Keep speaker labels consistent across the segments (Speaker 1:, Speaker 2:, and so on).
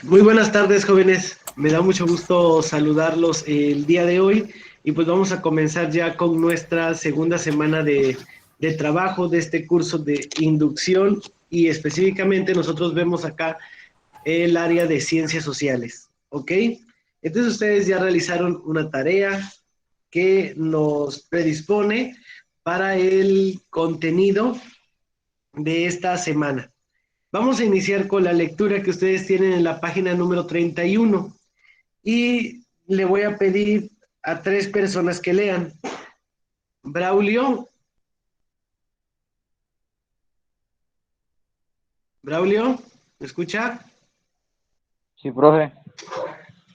Speaker 1: Muy buenas tardes, jóvenes. Me da mucho gusto saludarlos el día de hoy y pues vamos a comenzar ya con nuestra segunda semana de trabajo de este curso de inducción y específicamente nosotros vemos acá el área de ciencias sociales, ¿ok? Entonces ustedes ya realizaron una tarea que nos predispone para el contenido de esta semana. Vamos a iniciar con la lectura que ustedes tienen en la página número 31 y le voy a pedir a tres personas que lean. Braulio, Braulio, ¿me escucha?
Speaker 2: Sí, profe.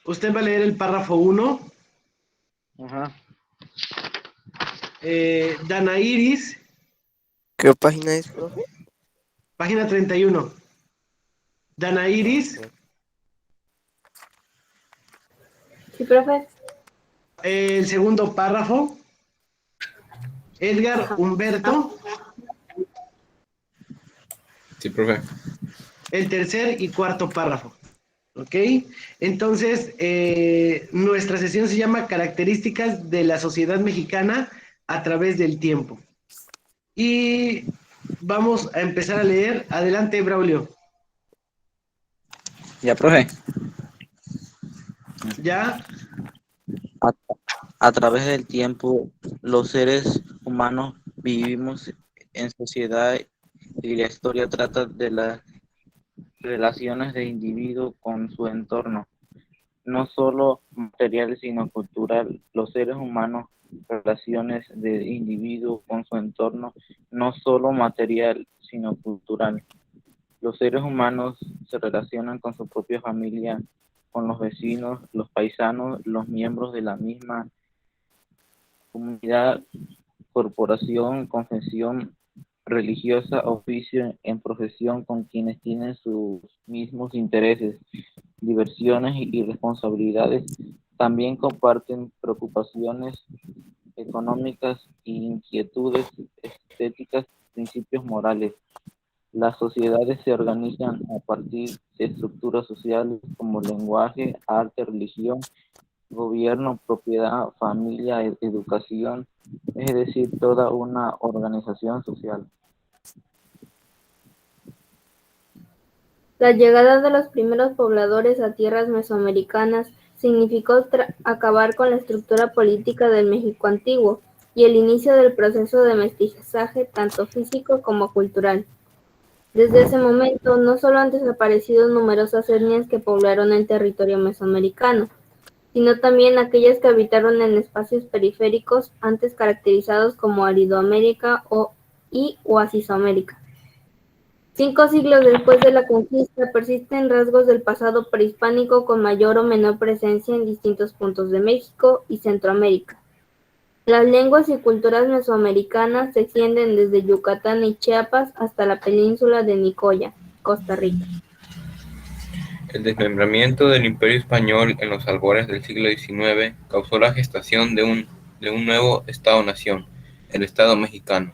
Speaker 1: Usted va a leer el párrafo 1.
Speaker 2: Ajá.
Speaker 1: Dana Iris,
Speaker 3: ¿Qué página es, profe?
Speaker 1: página 31. Dana Iris,
Speaker 3: Ok.
Speaker 4: Sí, profe.
Speaker 1: el segundo párrafo. Edgar
Speaker 4: Ajá.
Speaker 1: Humberto,
Speaker 5: Sí, profe.
Speaker 1: el tercer y cuarto párrafo. ¿Ok? Entonces, nuestra sesión se llama Características de la sociedad mexicana a través del tiempo. Y vamos a empezar a leer. Adelante, Braulio.
Speaker 2: Ya, profe.
Speaker 1: ¿Ya?
Speaker 2: A, a través del tiempo, los seres humanos vivimos en sociedad y la historia trata de las relaciones de individuo con su entorno, no solo material sino cultural. Los seres humanos, relaciones de individuo con su entorno, no solo material sino cultural. Los seres humanos se relacionan con su propia familia, con los vecinos, los paisanos, los miembros de la misma comunidad, corporación, confesión religiosa, oficio en profesión, con quienes tienen sus mismos intereses, diversiones y responsabilidades. También comparten preocupaciones económicas e inquietudes estéticas, principios morales. Las sociedades se organizan a partir de estructuras sociales como lenguaje, arte, religión, gobierno, propiedad, familia, educación, es decir, toda una organización social.
Speaker 4: La llegada de los primeros pobladores a tierras mesoamericanas significó acabar con la estructura política del México antiguo y el inicio del proceso de mestizaje tanto físico como cultural. Desde ese momento, no solo han desaparecido numerosas etnias que poblaron el territorio mesoamericano, sino también aquellas que habitaron en espacios periféricos antes caracterizados como Aridoamérica o Oasisoamérica. 5 siglos después de la conquista, persisten rasgos del pasado prehispánico con mayor o menor presencia en distintos puntos de México y Centroamérica. Las lenguas y culturas mesoamericanas se extienden desde Yucatán y Chiapas hasta la península de Nicoya, Costa Rica.
Speaker 5: El desmembramiento del Imperio Español en los albores del siglo XIX causó la gestación de un nuevo Estado-nación, el Estado mexicano,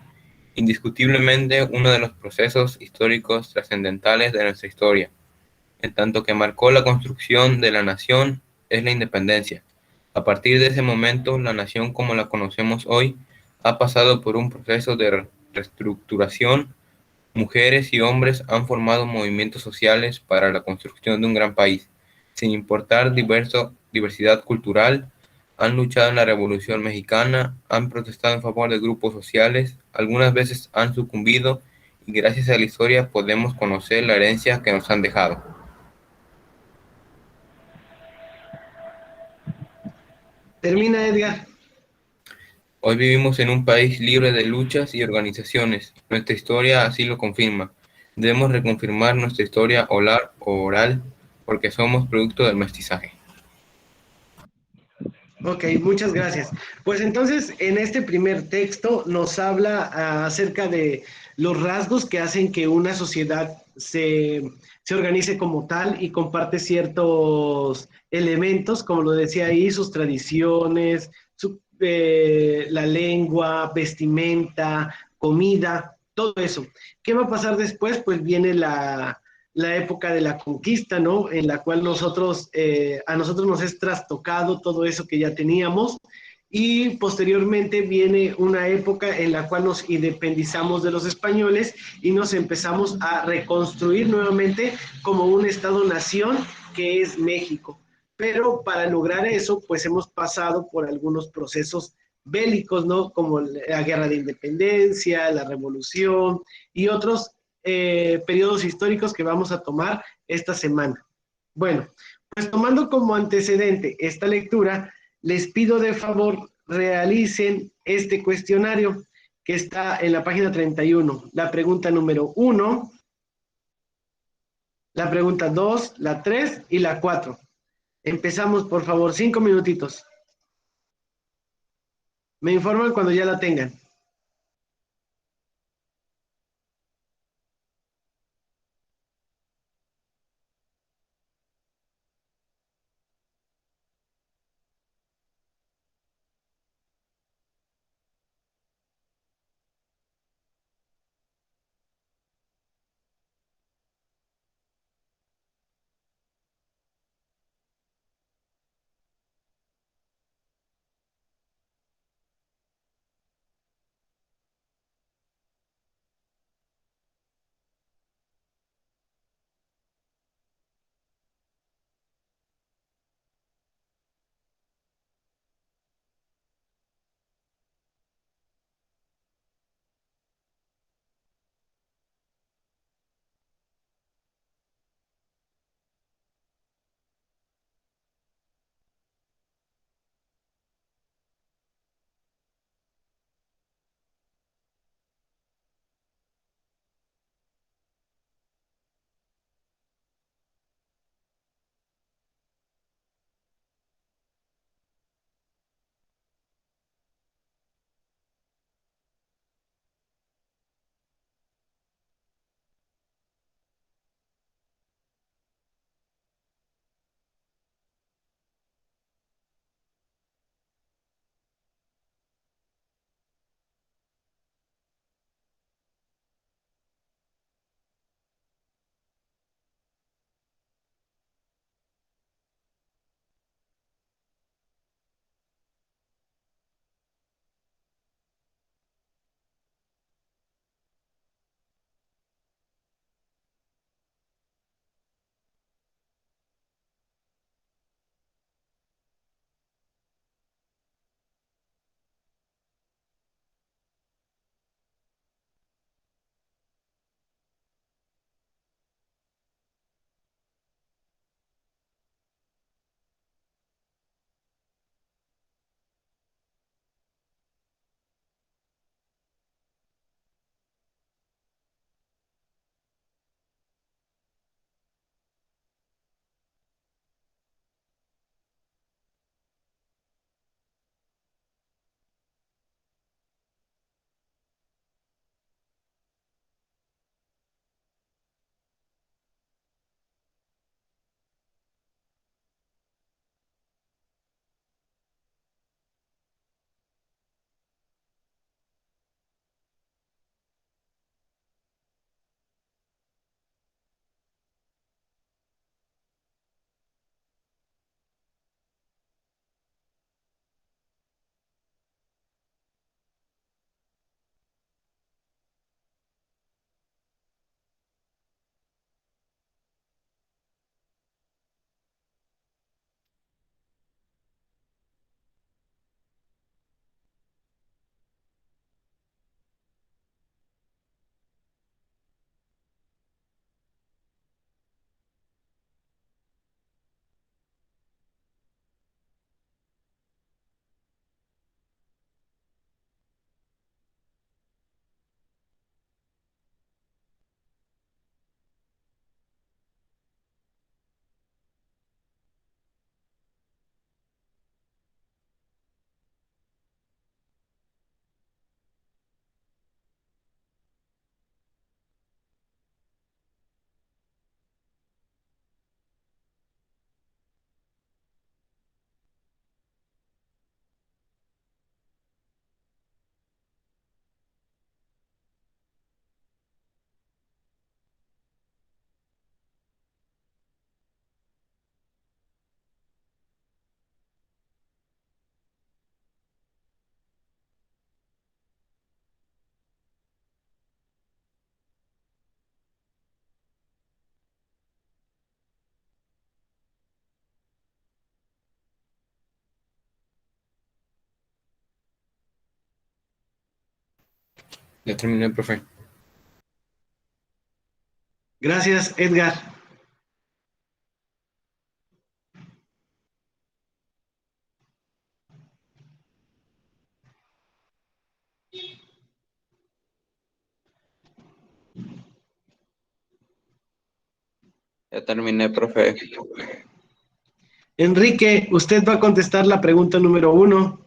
Speaker 5: indiscutiblemente uno de los procesos históricos trascendentales de nuestra historia, en tanto que marcó la construcción de la nación es la independencia. A partir de ese momento, la nación como la conocemos hoy ha pasado por un proceso de reestructuración. Mujeres y hombres han formado movimientos sociales para la construcción de un gran país, sin importar diversidad cultural, han luchado en la Revolución Mexicana, han protestado en favor de grupos sociales, algunas veces han sucumbido y gracias a la historia podemos conocer la herencia que nos han dejado.
Speaker 1: Termina, Edgar.
Speaker 5: Hoy vivimos en un país libre de luchas y organizaciones. Nuestra historia así lo confirma. Debemos reconfirmar nuestra historia oral porque somos producto del mestizaje.
Speaker 1: Ok, muchas gracias. Pues entonces, en este primer texto nos habla acerca de los rasgos que hacen que una sociedad se organice como tal y comparte ciertos elementos, como lo decía ahí, sus tradiciones, la lengua, vestimenta, comida, todo eso. ¿Qué va a pasar después? Pues viene la época de la conquista, ¿no? En la cual a nosotros nos es trastocado todo eso que ya teníamos, y posteriormente viene una época en la cual nos independizamos de los españoles y nos empezamos a reconstruir nuevamente como un estado-nación que es México. Pero para lograr eso, pues hemos pasado por algunos procesos bélicos, ¿no? Como la guerra de independencia, la revolución y otros periodos históricos que vamos a tomar esta semana. Bueno, pues tomando como antecedente esta lectura, les pido de favor realicen este cuestionario que está en la página 31. La pregunta número 1, la pregunta 2, la 3 y la 4. Empezamos, por favor, 5 minutitos. Me informan cuando ya la tengan.
Speaker 5: Ya terminé, profe.
Speaker 1: Gracias, Edgar.
Speaker 2: Ya terminé, profe.
Speaker 1: Enrique, usted va a contestar la pregunta número 1.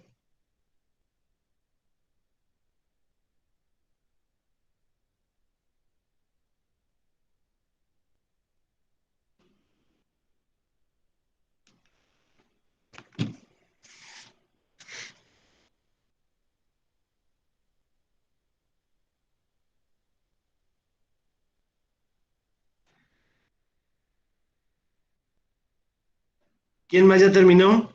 Speaker 1: ¿Quién más ya terminó?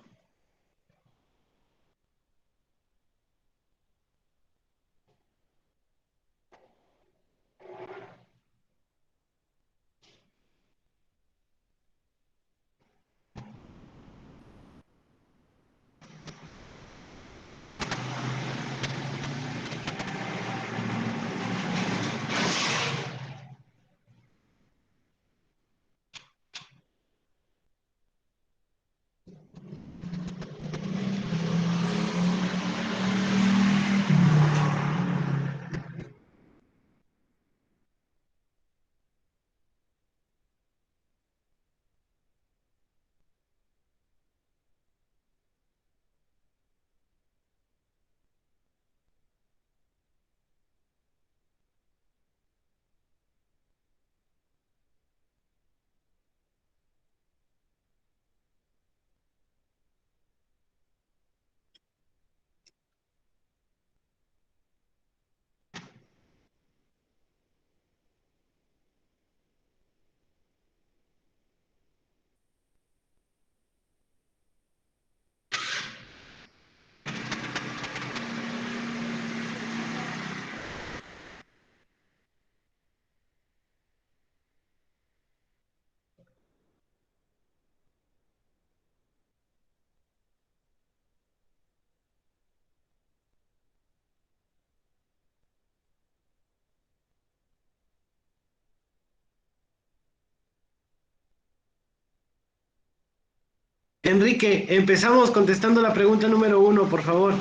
Speaker 1: Enrique, empezamos contestando la pregunta número 1, por favor.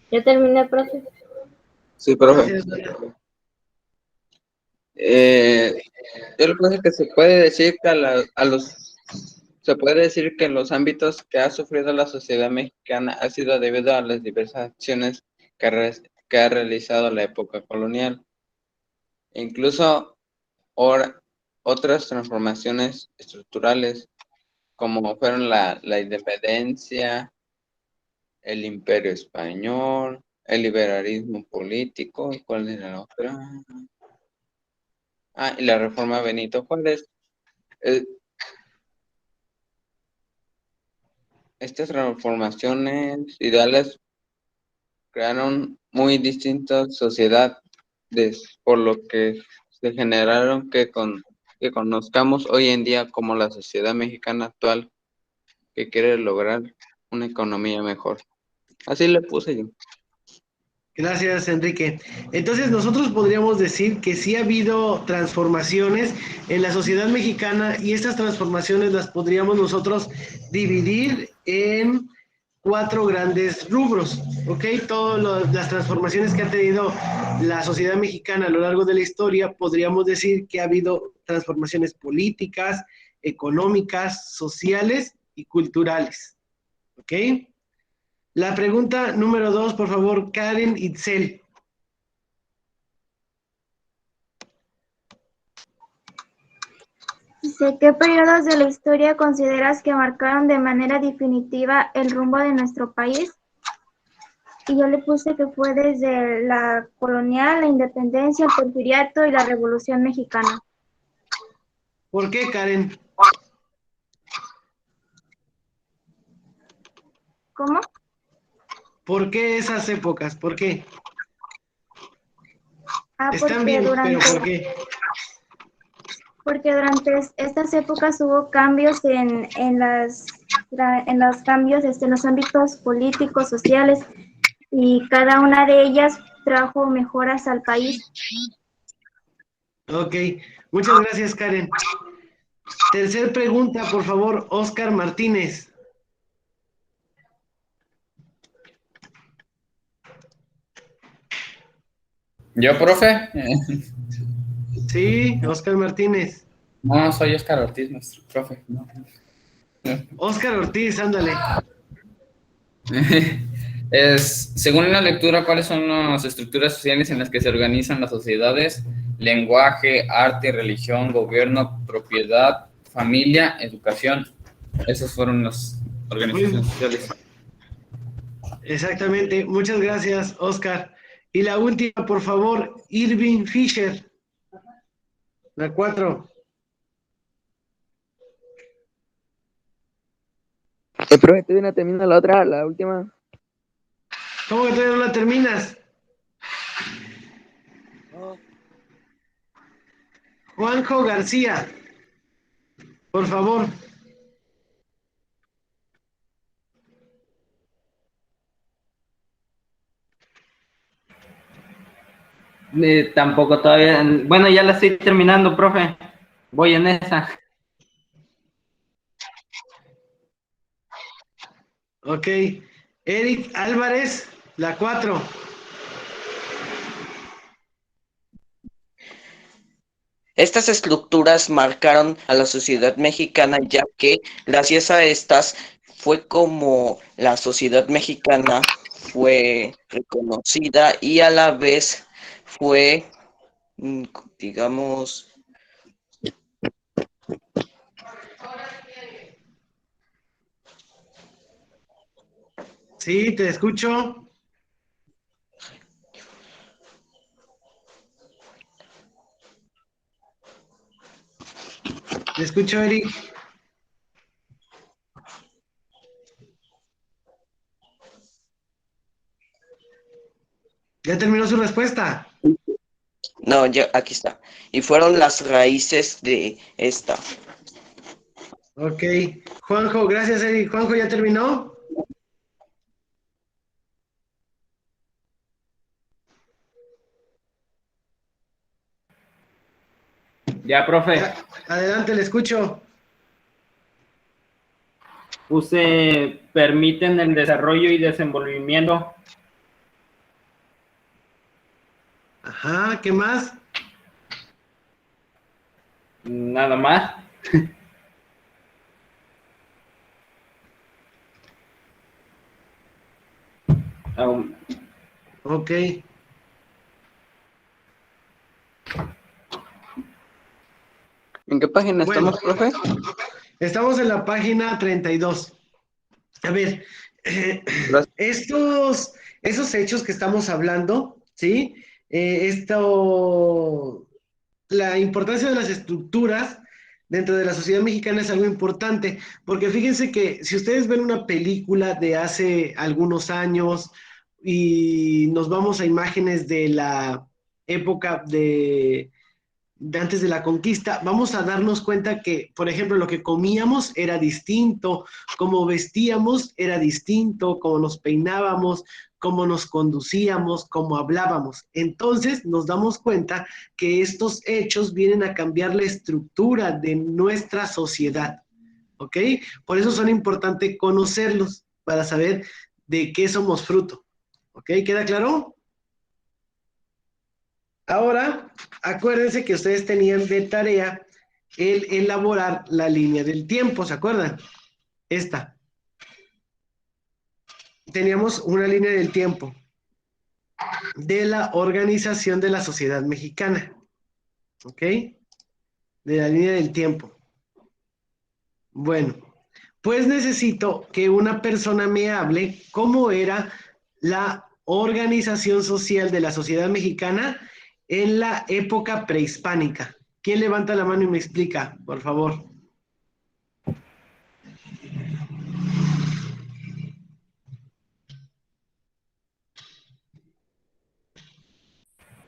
Speaker 4: Ya terminé, profe.
Speaker 2: Sí, profe.
Speaker 1: Gracias.
Speaker 2: Yo lo que pasa es que se puede decir que se puede decir que en los ámbitos que ha sufrido la sociedad mexicana ha sido debido a las diversas acciones que ha realizado la época colonial. Incluso otras transformaciones estructurales, como fueron la independencia, el imperio español, el liberalismo político, ¿y cuál era la otra? Y la reforma Benito Juárez. Eh, Estas transformaciones ideales crearon muy distintas sociedades, por lo que se generaron que conozcamos hoy en día como la sociedad mexicana actual, que quiere lograr una economía mejor. Así le puse yo.
Speaker 1: Gracias, Enrique. Entonces, nosotros podríamos decir que sí ha habido transformaciones en la sociedad mexicana y estas transformaciones las podríamos nosotros dividir en 4 grandes rubros, ¿ok? Todas las transformaciones que ha tenido la sociedad mexicana a lo largo de la historia, podríamos decir que ha habido transformaciones políticas, económicas, sociales y culturales, ¿ok? La pregunta número 2, por favor, Karen Itzel.
Speaker 6: Dice, ¿qué periodos de la historia consideras que marcaron de manera definitiva el rumbo de nuestro país? Y yo le puse que fue desde la colonial, la independencia, el porfiriato y la Revolución Mexicana.
Speaker 1: ¿Por qué, Karen?
Speaker 6: ¿Cómo?
Speaker 1: ¿Por qué esas épocas? ¿Por qué? Están
Speaker 6: Porque
Speaker 1: bien, pero ¿por qué?
Speaker 6: durante estas épocas hubo cambios en los cambios en los ámbitos políticos, sociales, y cada una de ellas trajo mejoras al país.
Speaker 1: Ok, muchas gracias, Karen. Tercer pregunta, por favor, Oscar Martínez.
Speaker 7: ¿Yo, profe?
Speaker 1: Sí, Oscar Martínez.
Speaker 7: No, soy Oscar Ortiz, nuestro profe. No.
Speaker 1: Oscar Ortiz, ándale.
Speaker 7: Según la lectura, ¿cuáles son las estructuras sociales en las que se organizan las sociedades? Lenguaje, arte, religión, gobierno, propiedad, familia, educación. Esas fueron las organizaciones sociales.
Speaker 1: Exactamente, muchas gracias, Oscar. Y la última, por favor, Irving Fisher. La 4.
Speaker 3: Profe, todavía no termina la otra, la última.
Speaker 1: ¿Cómo que todavía no la terminas? Juanjo García, por favor.
Speaker 8: Tampoco todavía. Bueno, ya la estoy terminando, profe. Voy en esa.
Speaker 1: Ok. Eric Álvarez, la 4.
Speaker 9: Estas estructuras marcaron a la sociedad mexicana, ya que gracias a estas fue como la sociedad mexicana fue reconocida y a la vez fue, digamos,
Speaker 1: Sí, te escucho. Te escucho, Eric. ¿Ya terminó su respuesta?
Speaker 9: no, ya aquí está. Y fueron las raíces de esta.
Speaker 1: Ok. Juanjo, gracias, Eric. Juanjo, ¿ya terminó?
Speaker 8: Ya, profe.
Speaker 1: Ya, adelante, le escucho.
Speaker 8: Puse permiten el desarrollo y desenvolvimiento.
Speaker 1: Ajá, ¿qué más?
Speaker 8: Nada más.
Speaker 1: Ok.
Speaker 3: ¿En qué página
Speaker 1: Bueno,
Speaker 3: estamos, profe?
Speaker 1: estamos en la página 32. A ver, esos hechos que estamos hablando, ¿sí? La importancia de las estructuras dentro de la sociedad mexicana es algo importante, porque fíjense que si ustedes ven una película de hace algunos años y nos vamos a imágenes de la época de antes de la conquista, vamos a darnos cuenta que, por ejemplo, lo que comíamos era distinto, cómo vestíamos era distinto, cómo nos peinábamos, cómo nos conducíamos, cómo hablábamos. Entonces nos damos cuenta que estos hechos vienen a cambiar la estructura de nuestra sociedad, ¿ok? Por eso son importantes conocerlos para saber de qué somos fruto, ¿ok? ¿Queda claro? Ahora, acuérdense que ustedes tenían de tarea el elaborar la línea del tiempo, ¿se acuerdan? Esta. Teníamos una línea del tiempo de la organización de la sociedad mexicana, ¿ok? De la línea del tiempo. Bueno, pues necesito que una persona me hable cómo era la organización social de la sociedad mexicana en la época prehispánica. ¿Quién levanta la mano y me explica, por favor?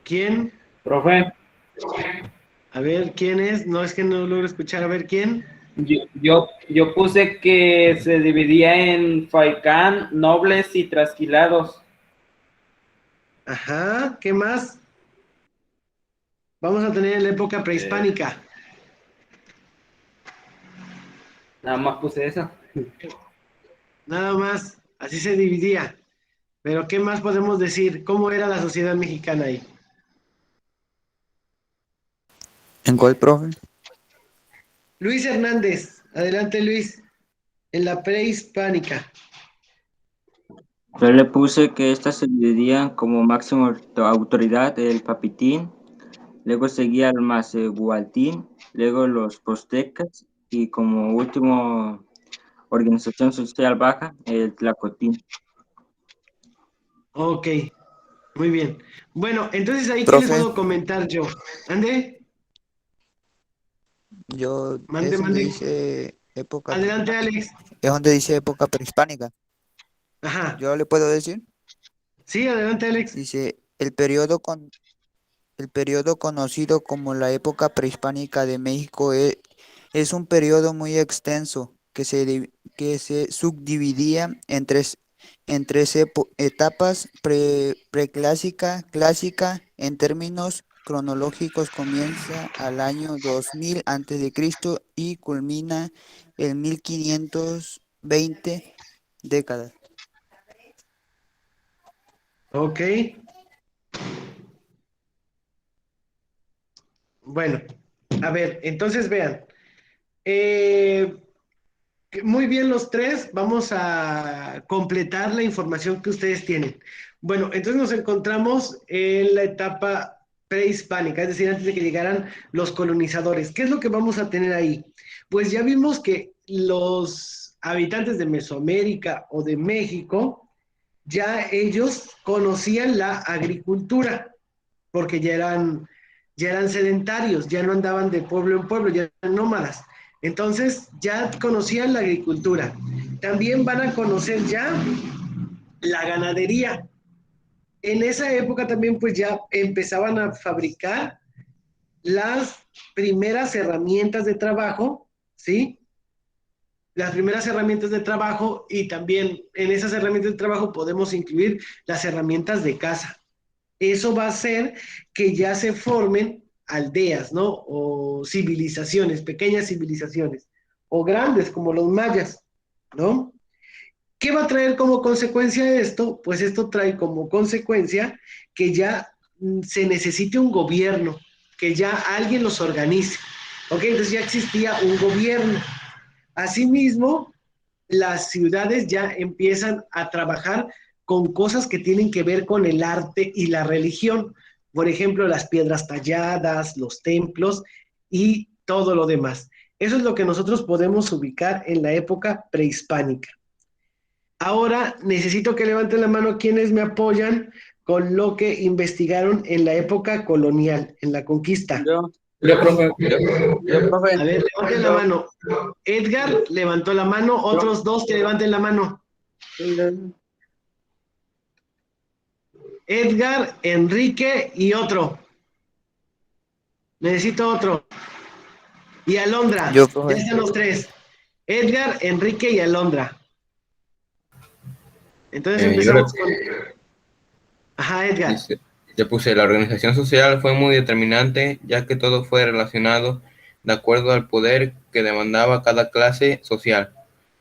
Speaker 1: ¿Quién?
Speaker 8: Profe,
Speaker 1: A ver, ¿quién es? No, es que no logro escuchar. A ver, ¿quién?
Speaker 8: yo puse que se dividía en faicán, nobles y trasquilados.
Speaker 1: Ajá, ¿qué más? Vamos a tener en la época prehispánica.
Speaker 8: Nada más puse eso.
Speaker 1: Nada más, así se dividía. Pero ¿qué más podemos decir? ¿Cómo era la sociedad mexicana ahí?
Speaker 10: ¿En cuál, profe?
Speaker 1: Luis Hernández, adelante Luis, en la prehispánica.
Speaker 11: Yo le puse que esta se dividía como máxima autoridad el Papitín, luego seguía el Macehualtín, luego los Postecas y como último organización social baja, el Tlacotín.
Speaker 1: Ok, muy bien. Bueno, entonces ahí, ¿qué les
Speaker 10: Profe,
Speaker 1: puedo comentar yo? ¿Ande?
Speaker 10: es donde
Speaker 1: Mande.
Speaker 10: dice época,
Speaker 1: Adelante, Alex.
Speaker 10: es donde dice época prehispánica.
Speaker 1: Ajá.
Speaker 10: ¿Yo le puedo decir?
Speaker 1: Sí, adelante, Alex.
Speaker 10: Dice, el periodo conocido como la época prehispánica de México es un periodo muy extenso que se subdividía en tres etapas: preclásica, clásica. En términos cronológicos comienza al año 2000 antes de Cristo y culmina en 1520 décadas.
Speaker 1: Ok. Bueno, a ver, entonces vean. Muy bien los tres, vamos a completar la información que ustedes tienen. Bueno, entonces nos encontramos en la etapa prehispánica, es decir, antes de que llegaran los colonizadores. ¿Qué es lo que vamos a tener ahí? Pues ya vimos que los habitantes de Mesoamérica o de México, ya ellos conocían la agricultura, porque ya eran sedentarios, ya no andaban de pueblo en pueblo, ya eran nómadas. Entonces ya conocían la agricultura. También van a conocer ya la ganadería. En esa época también pues ya empezaban a fabricar las primeras herramientas de trabajo, ¿sí? Las primeras herramientas de trabajo, y también en esas herramientas de trabajo podemos incluir las herramientas de caza. Eso va a hacer que ya se formen aldeas, ¿no? O civilizaciones, pequeñas civilizaciones, o grandes como los mayas, ¿no? ¿Qué va a traer como consecuencia esto? Pues esto trae como consecuencia que ya se necesite un gobierno, que ya alguien los organice, ¿ok? Entonces ya existía un gobierno. Asimismo, las ciudades ya empiezan a trabajar con cosas que tienen que ver con el arte y la religión. Por ejemplo, las piedras talladas, los templos y todo lo demás. Eso es lo que nosotros podemos ubicar en la época prehispánica. Ahora necesito que levanten la mano quienes me apoyan con lo que investigaron en la época colonial, en la conquista.
Speaker 3: Yo,
Speaker 7: Profe.
Speaker 3: profe.
Speaker 1: A ver, levanten la mano. Edgar levantó la mano, otros dos que levanten la mano. Edgar, Enrique y otro. Necesito otro. Y Alondra.
Speaker 10: Yo,
Speaker 1: Ya
Speaker 10: profe.
Speaker 1: están los tres. Edgar, Enrique y Alondra. Entonces empezamos con... Ajá, Edgar.
Speaker 5: Yo puse, la organización social fue muy determinante, ya que todo fue relacionado de acuerdo al poder que demandaba cada clase social,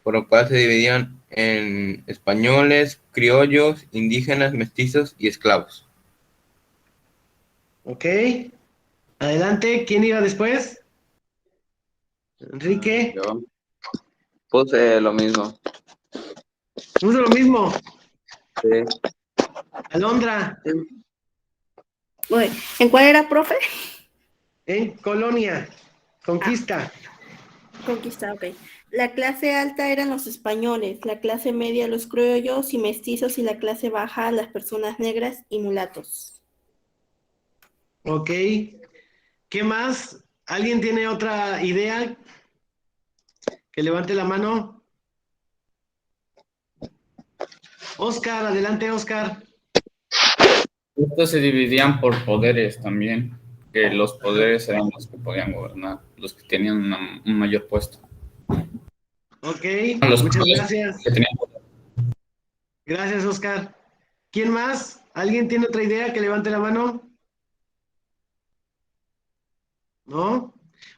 Speaker 5: por lo cual se dividían en españoles, criollos, indígenas, mestizos y esclavos.
Speaker 1: Ok. Adelante, ¿quién iba después? Enrique.
Speaker 3: Yo puse lo mismo.
Speaker 1: Puso lo mismo.
Speaker 3: Sí.
Speaker 1: Alondra.
Speaker 12: Uy, ¿en cuál era, profe?
Speaker 1: En Colonia. Conquista.
Speaker 12: Conquista, ok. La clase alta eran los españoles, la clase media los criollos y mestizos, y la clase baja las personas negras y mulatos.
Speaker 1: Ok. ¿Qué más? ¿Alguien tiene otra idea? Que levante la mano. Oscar, adelante, Oscar.
Speaker 7: Estos se dividían por poderes también, que los poderes eran los que podían gobernar, los que tenían un mayor puesto.
Speaker 1: Ok,
Speaker 7: Los
Speaker 1: muchas
Speaker 7: poderes
Speaker 1: gracias.
Speaker 7: que tenían poder.
Speaker 1: Gracias, Oscar. ¿Quién más? ¿Alguien tiene otra idea? Que levante la mano. ¿No?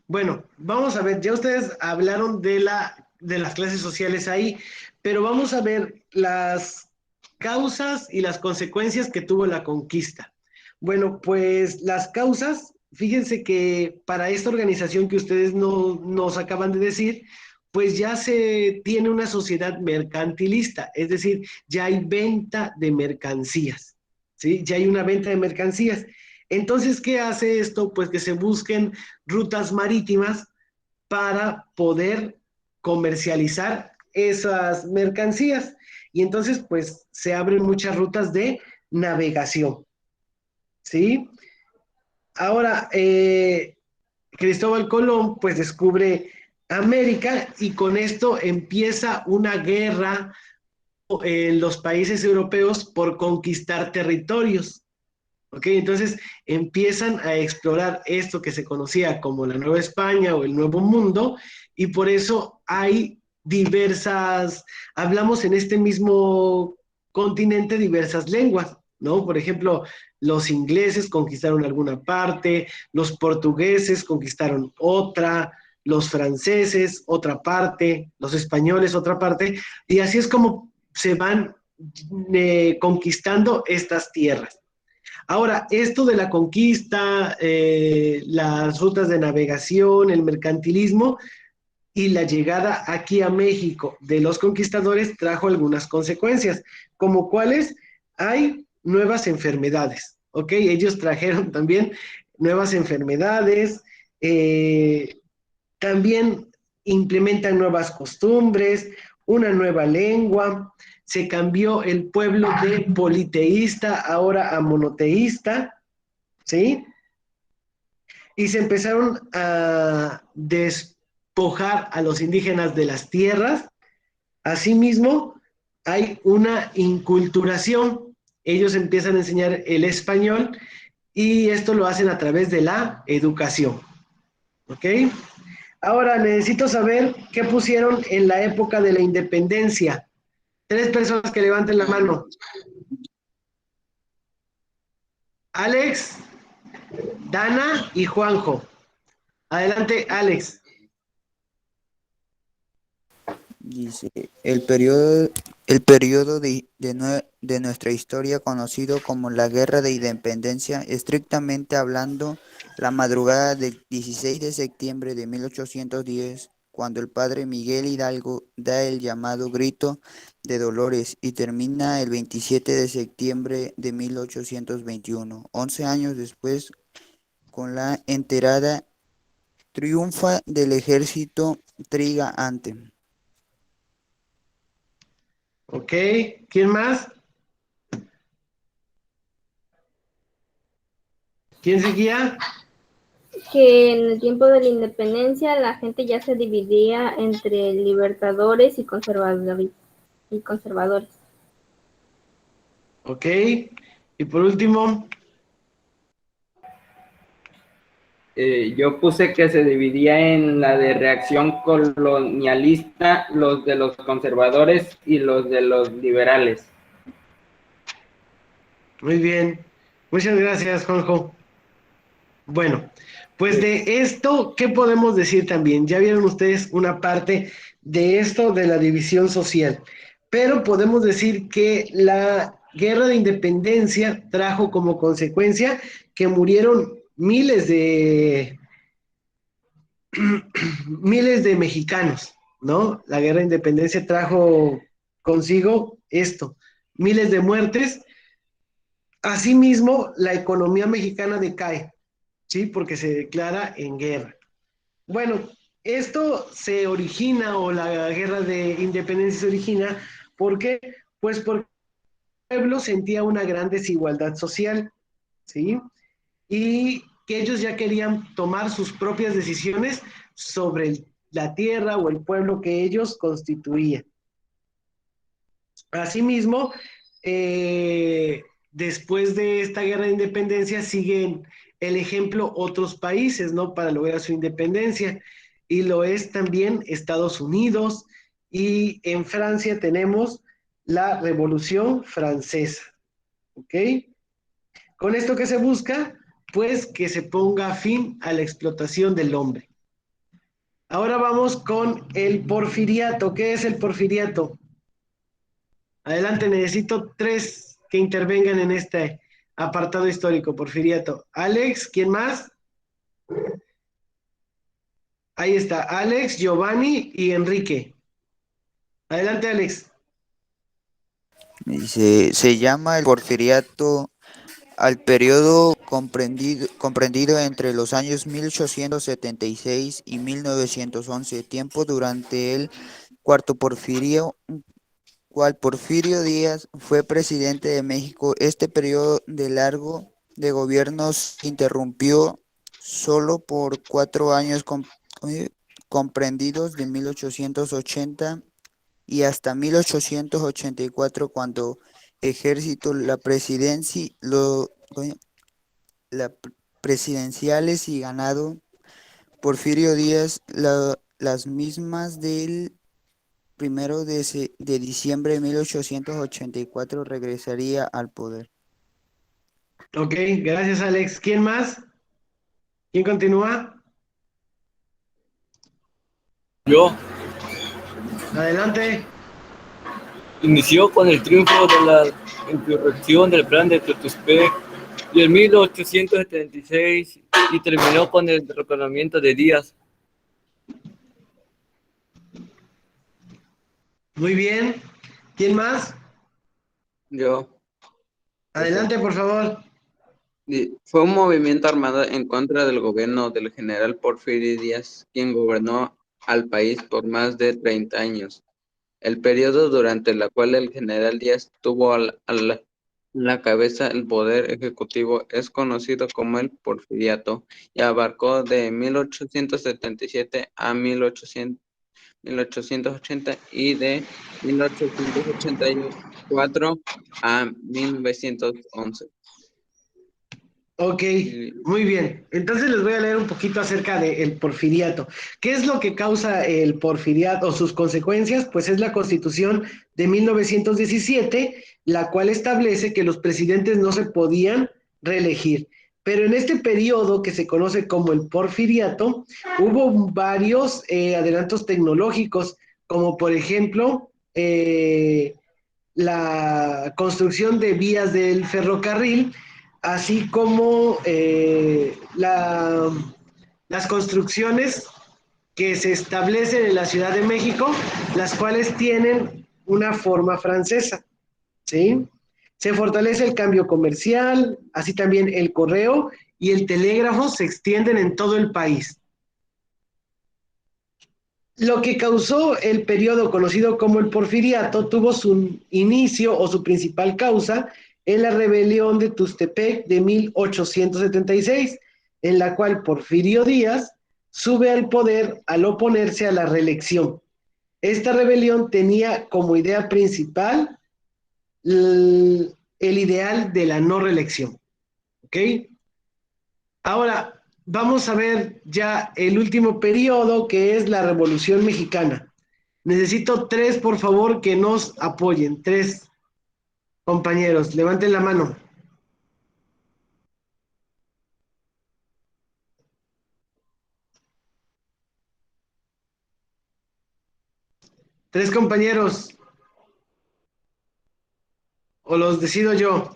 Speaker 1: Bueno, vamos a ver, ya ustedes hablaron de las clases sociales ahí, pero vamos a ver las causas y las consecuencias que tuvo la conquista. Bueno, pues las causas, fíjense que para esta organización que ustedes nos acaban de decir, pues ya se tiene una sociedad mercantilista, es decir, ya hay venta de mercancías, ¿sí? Ya hay una venta de mercancías. Entonces, ¿qué hace esto? Pues que se busquen rutas marítimas para poder comercializar esas mercancías. Y entonces, pues, se abren muchas rutas de navegación, ¿sí? Ahora, Cristóbal Colón, pues, descubre América y con esto empieza una guerra en los países europeos por conquistar territorios. ¿Ok? Entonces empiezan a explorar esto que se conocía como la Nueva España o el Nuevo Mundo, y por eso hay hablamos en este mismo continente diversas lenguas, ¿no? Por ejemplo, los ingleses conquistaron alguna parte, los portugueses conquistaron otra, los franceses otra parte, los españoles otra parte, y así es como se van conquistando estas tierras. Ahora, esto de la conquista, las rutas de navegación, el mercantilismo y la llegada aquí a México de los conquistadores trajo algunas consecuencias, como cuáles hay nuevas enfermedades, ¿ok? Ellos trajeron también nuevas enfermedades, también implementan nuevas costumbres, una nueva lengua, se cambió el pueblo de politeísta ahora a monoteísta, ¿sí? Y se empezaron a despojar a los indígenas de las tierras. Asimismo, hay una inculturación. Ellos empiezan a enseñar el español y esto lo hacen a través de la educación, ¿ok? Ahora necesito saber qué pusieron en la época de la independencia. 3 personas que levanten la mano. Alex, Dana y Juanjo. Adelante, Alex.
Speaker 10: Dice, el periodo de nuestra historia conocido como la Guerra de Independencia, estrictamente hablando, la madrugada del 16 de septiembre de 1810, cuando el padre Miguel Hidalgo da el llamado Grito de Dolores y termina el 27 de septiembre de 1821, 11 años después, con la enterada triunfa del ejército trigante.
Speaker 1: Ok, ¿quién más? ¿Quién seguía?
Speaker 4: Que en el tiempo de la independencia la gente ya se dividía entre libertadores y conservadores.
Speaker 1: Ok, y por último.
Speaker 8: Yo puse que se dividía en la de reacción colonialista, los de los conservadores y los de los liberales.
Speaker 1: Muy bien, muchas gracias, Juanjo. Bueno, pues de esto, ¿qué podemos decir también? Ya vieron ustedes una parte de esto de la división social, pero podemos decir que la guerra de independencia trajo como consecuencia que murieron miles de mexicanos, ¿no? La guerra de independencia trajo consigo esto, miles de muertes. Asimismo, la economía mexicana decae, ¿sí? Porque se declara en guerra. Bueno, esto se origina, o la guerra de independencia se origina, ¿por qué? Pues porque el pueblo sentía una gran desigualdad social, ¿sí? Y que ellos ya querían tomar sus propias decisiones sobre la tierra o el pueblo que ellos constituían. Asimismo, después de esta guerra de independencia siguen el ejemplo otros países, ¿no? Para lograr su independencia. Y lo es también Estados Unidos, y en Francia tenemos la Revolución Francesa, ¿ok? ¿Con esto qué se busca? Pues que se ponga fin a la explotación del hombre. Ahora vamos con el porfiriato. ¿Qué es el porfiriato? Adelante, necesito 3 que intervengan en este apartado histórico, porfiriato. Alex, ¿quién más? Ahí está, Alex, Giovanni y Enrique. Adelante, Alex.
Speaker 10: Se llama el porfiriato al periodo comprendido entre los años 1876 y 1911, tiempo durante el Cuarto Porfirio, cual Porfirio Díaz fue presidente de México. Este periodo de largo de gobierno se interrumpió solo por 4 años comprendidos de 1880 y hasta 1884, cuando ejército la presidenciales y ganado Porfirio Díaz, las mismas del 1 de diciembre de 1884 regresaría al poder.
Speaker 1: Ok, gracias, Alex. ¿Quién más? ¿Quién continúa?
Speaker 13: Yo.
Speaker 1: Adelante.
Speaker 13: Inició con el triunfo de la insurrección del plan de Tuxtepec y en 1876 y terminó con el derrocamiento de Díaz.
Speaker 1: Muy bien. ¿Quién más?
Speaker 3: Yo.
Speaker 1: Adelante, por favor.
Speaker 3: Fue un movimiento armado en contra del gobierno del general Porfirio Díaz, quien gobernó al país por más de 30 años. El periodo durante el cual el general Díaz tuvo a la cabeza el poder ejecutivo es conocido como el Porfiriato y abarcó de 1877 a 1880 y de 1884 a 1911.
Speaker 1: Ok, muy bien. Entonces les voy a leer un poquito acerca del porfiriato. ¿Qué es lo que causa el porfiriato o sus consecuencias? Pues es la Constitución de 1917, la cual establece que los presidentes no se podían reelegir. Pero en este periodo que se conoce como el porfiriato, hubo varios adelantos tecnológicos, como por ejemplo la construcción de vías del ferrocarril, así como las construcciones que se establecen en la Ciudad de México, las cuales tienen una forma francesa, ¿sí? Se fortalece el cambio comercial, así también el correo y el telégrafo se extienden en todo el país. Lo que causó el periodo conocido como el Porfiriato tuvo su inicio o su principal causa en la rebelión de Tuxtepec de 1876, en la cual Porfirio Díaz sube al poder al oponerse a la reelección. Esta rebelión tenía como idea principal el ideal de la no reelección. ¿Ok? Ahora, vamos a ver ya el último periodo, que es la Revolución Mexicana. Necesito 3, por favor, que nos apoyen. 3 compañeros, levanten la mano. Tres compañeros. O los decido yo.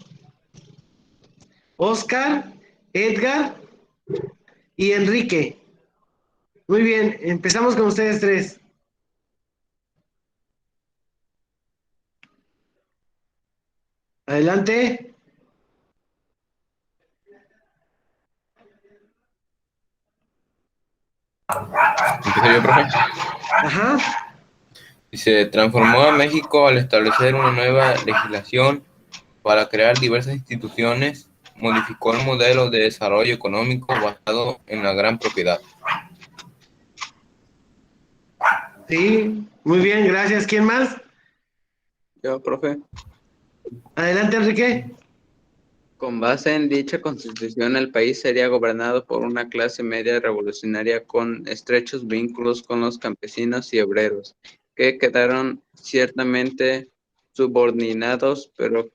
Speaker 1: Oscar, Edgar y Enrique. Muy bien, empezamos con ustedes 3. Adelante.
Speaker 5: ¿Empiezo yo, profe?
Speaker 1: Ajá.
Speaker 5: Y se transformó a México al establecer una nueva legislación para crear diversas instituciones, modificó el modelo de desarrollo económico basado en la gran propiedad.
Speaker 1: Sí, muy bien, gracias. ¿Quién más?
Speaker 3: Yo, profe.
Speaker 1: Adelante, Enrique.
Speaker 3: Con base en dicha constitución, el país sería gobernado por una clase media revolucionaria con estrechos vínculos con los campesinos y obreros, que quedaron ciertamente subordinados, pero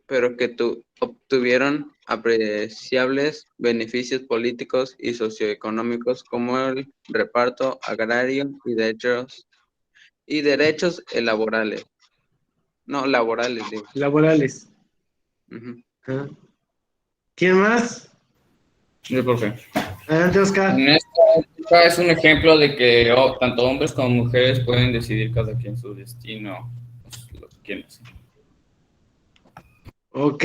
Speaker 3: pero que obtuvieron apreciables beneficios políticos y socioeconómicos como el reparto agrario y derechos laborales. No, laborales, digo.
Speaker 1: Laborales.
Speaker 3: Ujú.
Speaker 1: Ajá. ¿Quién más?
Speaker 7: Yo, profe.
Speaker 1: Adelante, Oscar.
Speaker 7: En esta época es un ejemplo de que tanto hombres como mujeres pueden decidir cada quien su destino, pues, lo que quieran hacer.
Speaker 1: Ok.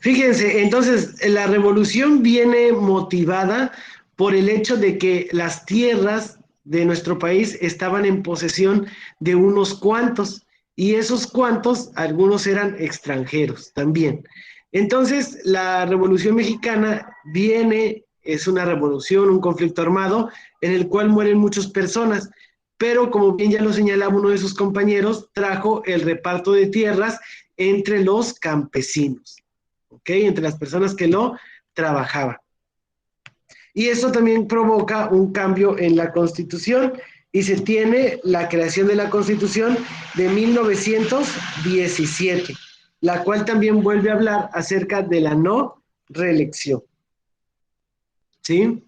Speaker 1: Fíjense, entonces, la revolución viene motivada por el hecho de que las tierras de nuestro país estaban en posesión de unos cuantos, y esos cuantos, algunos eran extranjeros también. Entonces, la Revolución Mexicana viene, es una revolución, un conflicto armado, en el cual mueren muchas personas, pero como bien ya lo señalaba uno de sus compañeros, trajo el reparto de tierras entre los campesinos, ¿ok? Entre las personas que lo trabajaban. Y eso también provoca un cambio en la Constitución y se tiene la creación de la Constitución de 1917, la cual también vuelve a hablar acerca de la no reelección. ¿Sí?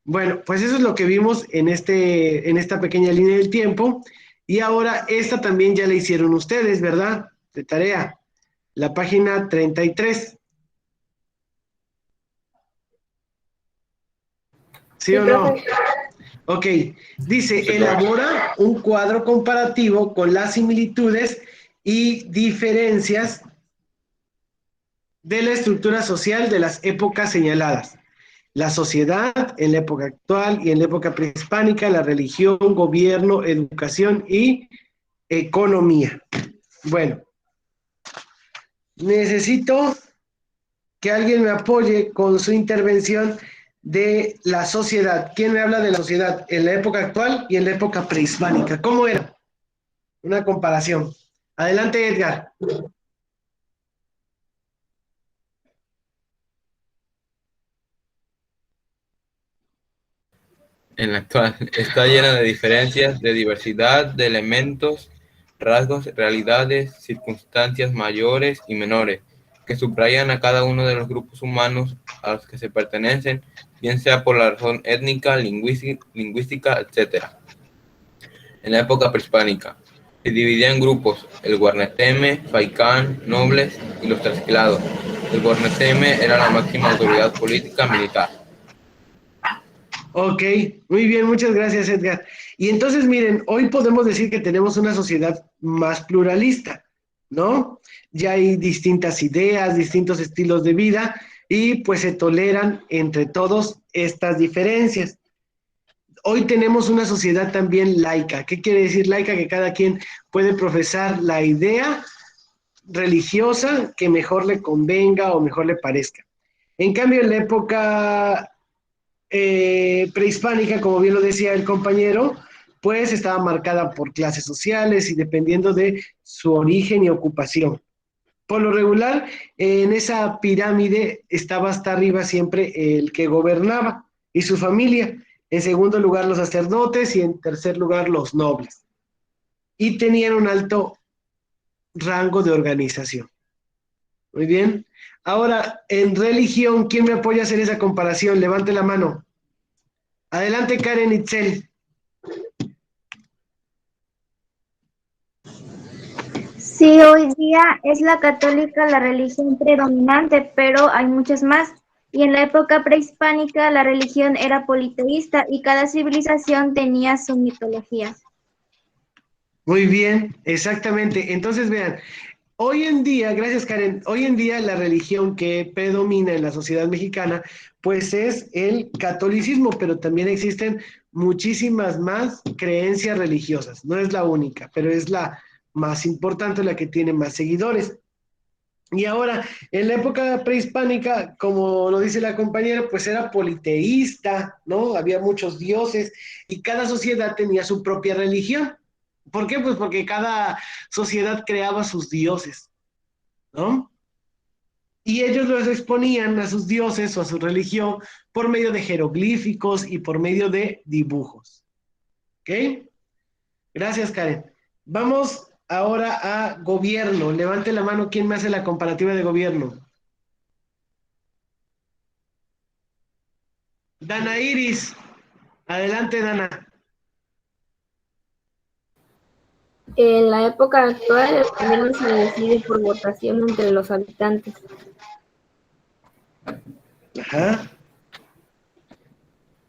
Speaker 1: Bueno, pues eso es lo que vimos en esta pequeña línea del tiempo. Y ahora esta también ya la hicieron ustedes, ¿verdad? De tarea. La página 33. ¿Sí o no? Ok. Dice, elabora un cuadro comparativo con las similitudes y diferencias de la estructura social de las épocas señaladas. La sociedad en la época actual y en la época prehispánica, la religión, gobierno, educación y economía. Bueno, necesito que alguien me apoye con su intervención de la sociedad. ¿Quién me habla de la sociedad en la época actual y en la época prehispánica? ¿Cómo era? Una comparación. Adelante, Edgar.
Speaker 5: En la actual está llena de diferencias, de diversidad de elementos, rasgos, realidades, circunstancias mayores y menores, que subrayan a cada uno de los grupos humanos a los que se pertenecen, bien sea por la razón étnica, lingüística, etc. En la época prehispánica, se dividía en grupos: el guarneteme, faicán, nobles y los trasquilados. El guarneteme era la máxima autoridad política militar.
Speaker 1: Ok, muy bien, muchas gracias, Edgar. Y entonces, miren, hoy podemos decir que tenemos una sociedad más pluralista, ¿no? Ya hay distintas ideas, distintos estilos de vida y pues se toleran entre todos estas diferencias. Hoy tenemos una sociedad también laica. ¿Qué quiere decir laica? Que cada quien puede profesar la idea religiosa que mejor le convenga o mejor le parezca. En cambio, en la época prehispánica, como bien lo decía el compañero, pues estaba marcada por clases sociales y dependiendo de su origen y ocupación. Por lo regular, en esa pirámide estaba hasta arriba siempre el que gobernaba y su familia. En segundo lugar, los sacerdotes y en tercer lugar, los nobles. Y tenían un alto rango de organización. Muy bien. Ahora, en religión, ¿quién me apoya a hacer esa comparación? Levante la mano. Adelante, Karen Itzel.
Speaker 6: Sí, hoy día es la católica la religión predominante, pero hay muchas más. Y en la época prehispánica la religión era politeísta y cada civilización tenía su mitología.
Speaker 1: Muy bien, exactamente. Entonces, vean, hoy en día, gracias Karen, hoy en día la religión que predomina en la sociedad mexicana, pues es el catolicismo, pero también existen muchísimas más creencias religiosas. No es la única, pero es la más importante, la que tiene más seguidores. Y ahora, en la época prehispánica, como lo dice la compañera, pues era politeísta, ¿no? Había muchos dioses y cada sociedad tenía su propia religión. ¿Por qué? Pues porque cada sociedad creaba sus dioses, ¿no? Y ellos los exponían a sus dioses o a su religión por medio de jeroglíficos y por medio de dibujos. ¿Ok? Gracias, Karen. Vamos ahora a gobierno. Levante la mano, ¿quién me hace la comparativa de gobierno? Dana Iris. Adelante, Dana.
Speaker 4: En la época actual, el gobierno se decide por votación entre los habitantes.
Speaker 1: Ajá.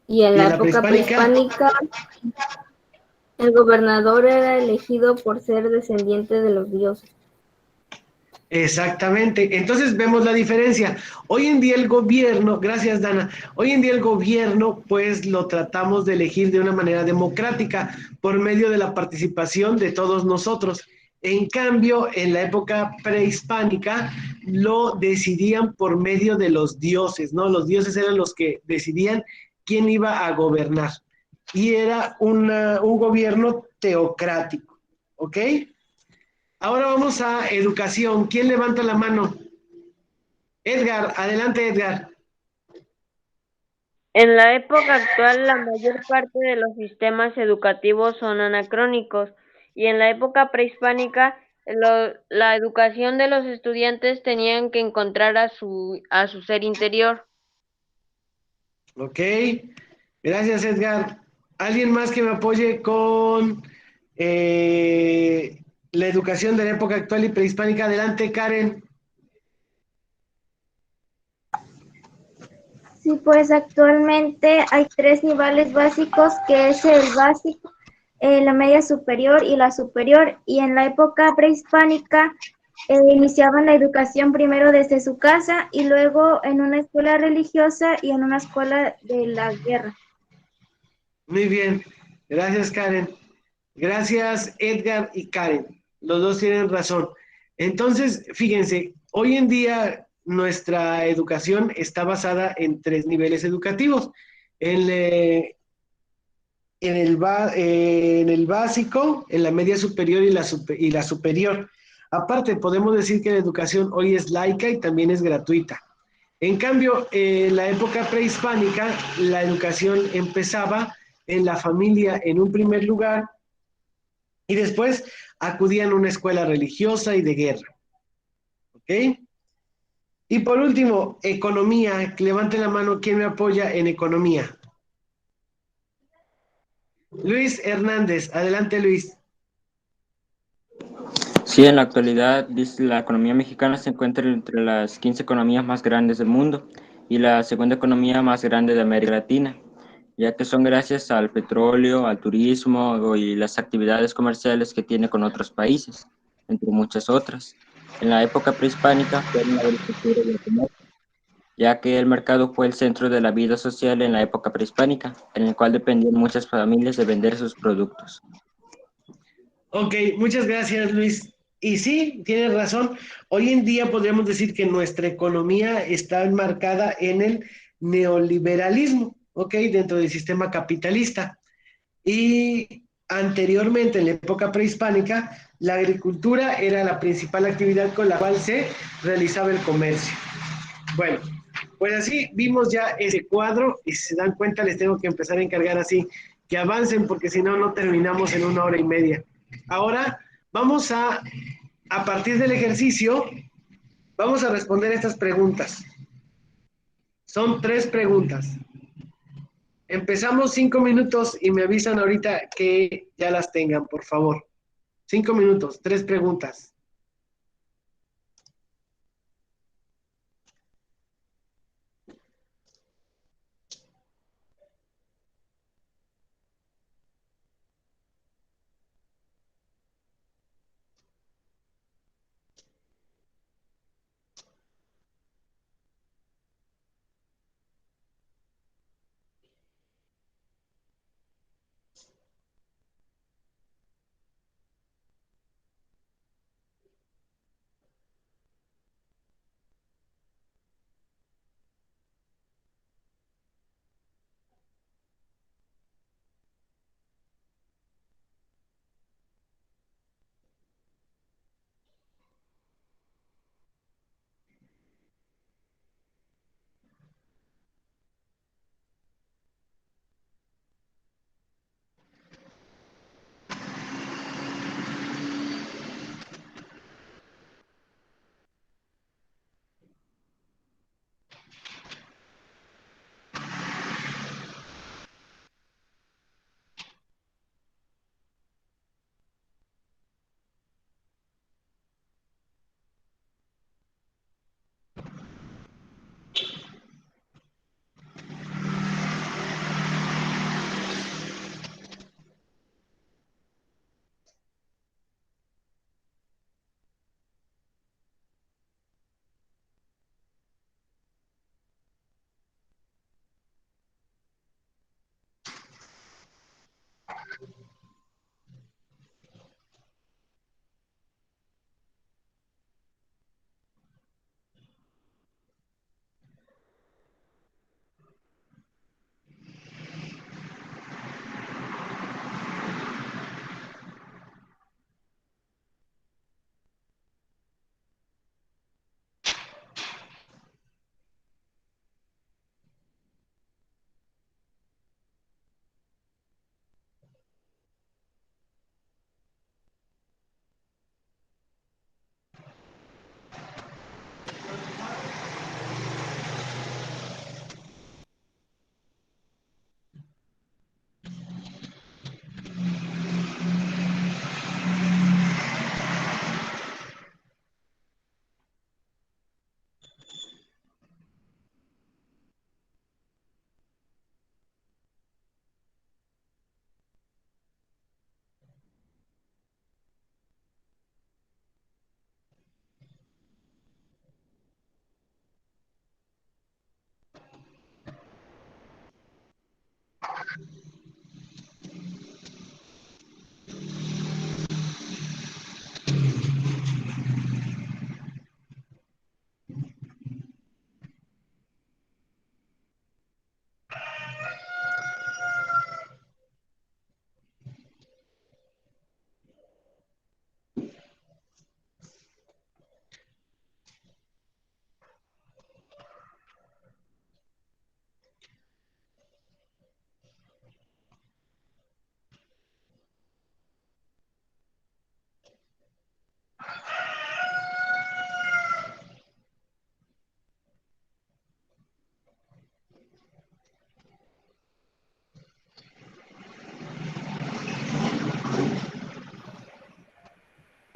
Speaker 4: Y en
Speaker 1: ¿Y
Speaker 4: la
Speaker 1: en la
Speaker 4: época
Speaker 1: prehispánica?
Speaker 4: prehispánica, el gobernador era elegido por ser descendiente de los dioses.
Speaker 1: Exactamente. Entonces vemos la diferencia. Hoy en día el gobierno, gracias Dana, hoy en día el gobierno pues lo tratamos de elegir de una manera democrática por medio de la participación de todos nosotros. En cambio, en la época prehispánica lo decidían por medio de los dioses, ¿no? Los dioses eran los que decidían quién iba a gobernar. Y era un gobierno teocrático, ¿ok? Ahora vamos a educación. ¿Quién levanta la mano? Edgar, adelante Edgar.
Speaker 14: En la época actual, la mayor parte de los sistemas educativos son anacrónicos y en la época prehispánica, la educación de los estudiantes tenían que encontrar a su ser interior.
Speaker 1: Ok, gracias Edgar. ¿Alguien más que me apoye con la educación de la época actual y prehispánica? Adelante Karen.
Speaker 6: Sí, pues actualmente hay tres niveles básicos, que es el básico, la media superior y la superior. Y en la época prehispánica iniciaban la educación primero desde su casa y luego en una escuela religiosa y en una escuela de la guerra.
Speaker 1: Muy bien, gracias Karen. Gracias Edgar y Karen. Los dos tienen razón. Entonces, fíjense, hoy en día nuestra educación está basada en tres niveles educativos. En, en el básico, en la media superior y la superior. Aparte, podemos decir que la educación hoy es laica y también es gratuita. En cambio, en la época prehispánica, la educación empezaba en la familia en un primer lugar y después acudían a una escuela religiosa y de guerra. ¿Ok? Y por último, economía. Levante la mano, ¿quién me apoya en economía? Luis Hernández. Adelante, Luis.
Speaker 11: Sí, en la actualidad dice, la economía mexicana se encuentra entre las 15 economías más grandes del mundo y la segunda economía más grande de América Latina, ya que son gracias al petróleo, al turismo y las actividades comerciales que tiene con otros países, entre muchas otras. En la época prehispánica fue una agricultura y el comercio, ya que el mercado fue el centro de la vida social en la época prehispánica, en el cual dependían muchas familias de vender sus productos.
Speaker 1: Ok, muchas gracias, Luis. Y sí, tienes razón. Hoy en día podríamos decir que nuestra economía está enmarcada en el neoliberalismo, ok, dentro del sistema capitalista. Y anteriormente, en la época prehispánica, la agricultura era la principal actividad con la cual se realizaba el comercio. Bueno, pues así vimos ya ese cuadro y si se dan cuenta les tengo que empezar a encargar así que avancen porque si no, no terminamos en 1 hora y media. Ahora vamos a partir del ejercicio, vamos a responder estas preguntas. Son 3 preguntas. Empezamos 5 minutos y me avisan ahorita que ya las tengan, por favor. 5 minutos, 3 preguntas.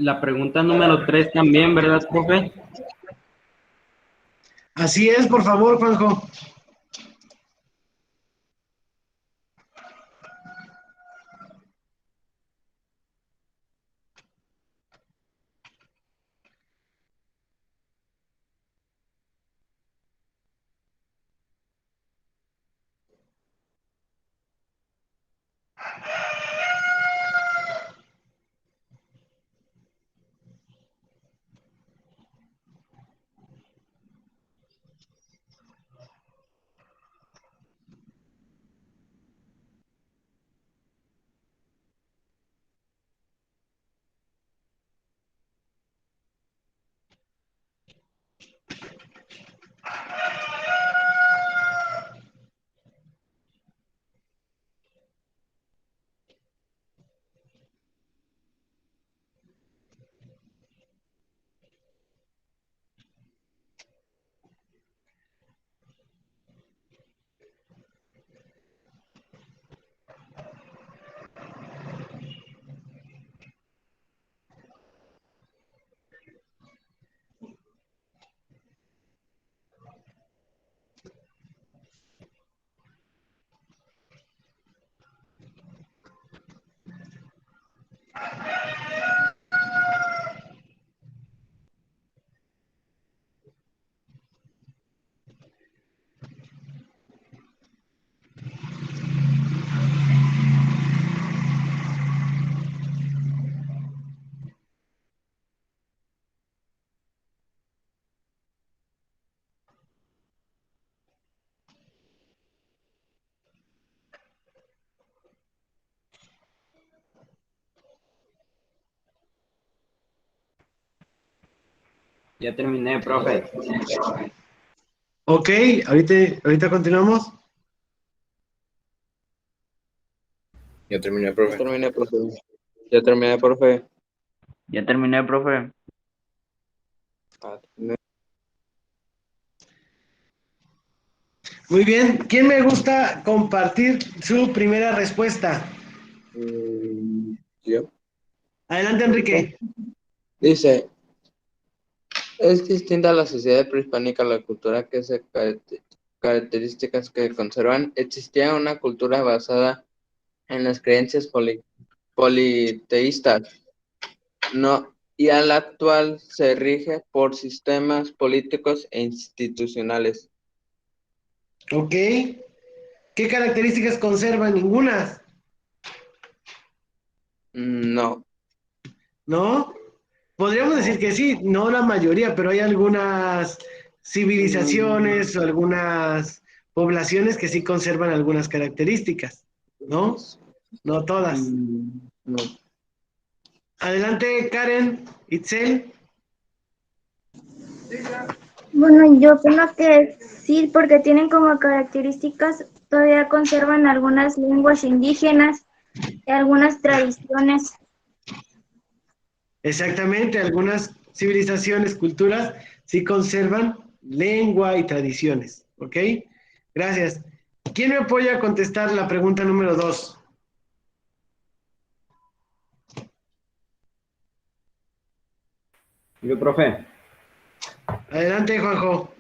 Speaker 8: la pregunta número 3 también, ¿verdad, profe?
Speaker 1: Así es, por favor, Juanjo.
Speaker 8: Ya terminé, profe.
Speaker 1: Ok, ahorita continuamos.
Speaker 5: Ya terminé,
Speaker 3: Ya
Speaker 5: profe.
Speaker 3: terminé, profe. Ya terminé, profe.
Speaker 2: Ya terminé, profe.
Speaker 3: Ah, terminé.
Speaker 1: Muy bien. ¿Quién me gusta compartir su primera respuesta?
Speaker 3: Yo.
Speaker 1: Adelante, Enrique.
Speaker 3: Dice, es distinta a la sociedad prehispánica la cultura que se características que conservan. Existía una cultura basada en las creencias politeístas, no, y a la actual se rige por sistemas políticos e institucionales.
Speaker 1: Ok. ¿Qué características conserva? Ninguna.
Speaker 3: No,
Speaker 1: ¿No? Podríamos decir que sí, no la mayoría, pero hay algunas civilizaciones o algunas poblaciones que sí conservan algunas características, ¿no? No todas.
Speaker 3: no.
Speaker 1: Adelante, Karen, Itzel.
Speaker 6: Bueno, yo opino que sí, porque tienen como características, todavía conservan algunas lenguas indígenas y algunas tradiciones.
Speaker 1: Exactamente, algunas civilizaciones, culturas, sí conservan lengua y tradiciones, ¿ok? Gracias. ¿Quién me apoya a contestar la pregunta número 2?
Speaker 8: Yo, profe.
Speaker 1: Adelante, Juanjo.